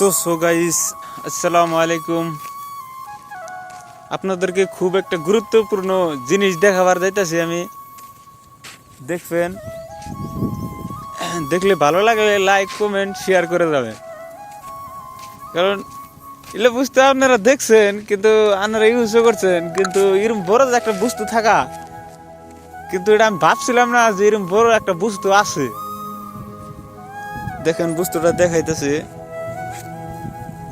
তো so guys, আসসালামু আলাইকুম। আপনাদেরকে খুব একটা গুরুত্বপূর্ণ জিনিস দেখাবার যাইতাছি আমি। দেখবেন, দেখলে ভালো লাগলে লাইক কমেন্ট শেয়ার করে যাবেন। কারণ এগুলো বুঝতে আপনারা দেখছেন, কিন্তু আপনারা ইউজও করছেন, কিন্তু এরকম বড় যে একটা বস্তু থাকা, কিন্তু এটা আমি ভাবছিলাম না যে এরকম বড় একটা বস্তু আছে। দেখেন বস্তুটা দেখাইতেছে,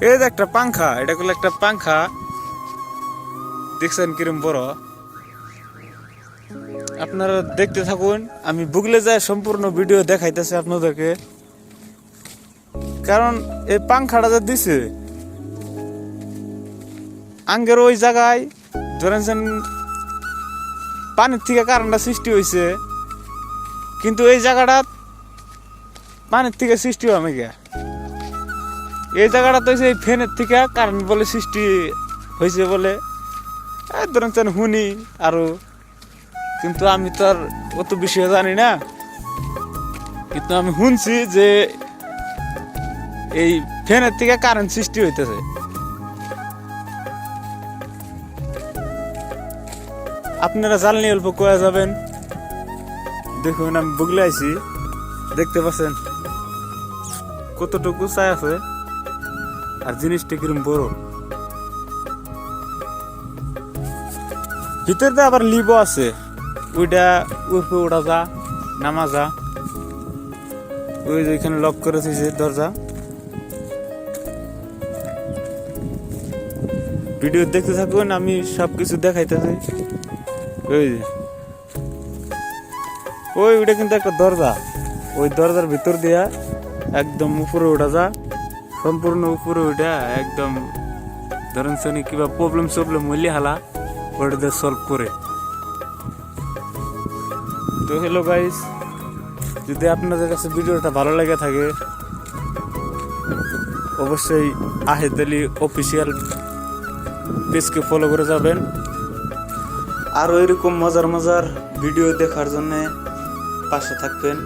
এই যে একটা পাংখা, এটা করলে একটা পাংখা দেখছেন কিরম বড়। আপনারা দেখতে থাকুন, আমি বুগলে যায় সম্পূর্ণ ভিডিও দেখাইতেছি আপনাদেরকে। কারণ এই পাংখাটা যে দিছে আঙ্গের ওই জায়গায় ধরেন পানির থেকে কারেন্টটা সৃষ্টি হয়েছে, কিন্তু এই জায়গাটা পানির থেকে সৃষ্টি হয় নাকি? এই জায়গাটা তো এই ফ্যানের থেকে কারেন্ট বলে সৃষ্টি হয়েছে বলে ধরেন শুনি আরো, কিন্তু আমি তো আর অত বিষয় জানি না। কিন্তু আমি শুনছি যে এই ফ্যানের থেকে কারেন্ট সৃষ্টি হইতেছে। আপনারা জানলে অল্প কয়া যাবেন। দেখুন আমি বুগলে আইছি, দেখতে পাচ্ছেন কতটুকু চাই আছে আর জিনিসটা কিরম বড়। ভিতরে আবার লিবো আছে, ওইটা উপরে ওঠা যা নামা যা। ওই যে এখানে লক করে দিয়েছে দরজা। ভিডিও দেখতে থাকুন, আমি সবকিছু দেখাইতেছি। ওই যে ওইটা কিন্তু একটা দরজা, ওই দরজার ভিতর দিয়া একদম উপরে ওঠা যা, সম্পূর্ণ উপরে ওইটা একদম ধরেন শুনি কিবা প্রবলেম হইলে হালা ওটা দিয়ে সলভ করে। তো হ্যালো গাইস, যদি আপনাদের কাছে ভিডিওটা ভালো লেগে থাকে অবশ্যই আহেদ আলী অফিসিয়াল পেজকে ফলো করে যাবেন। আরও এরকম মজার ভিডিও দেখার জন্য পাশে থাকবেন।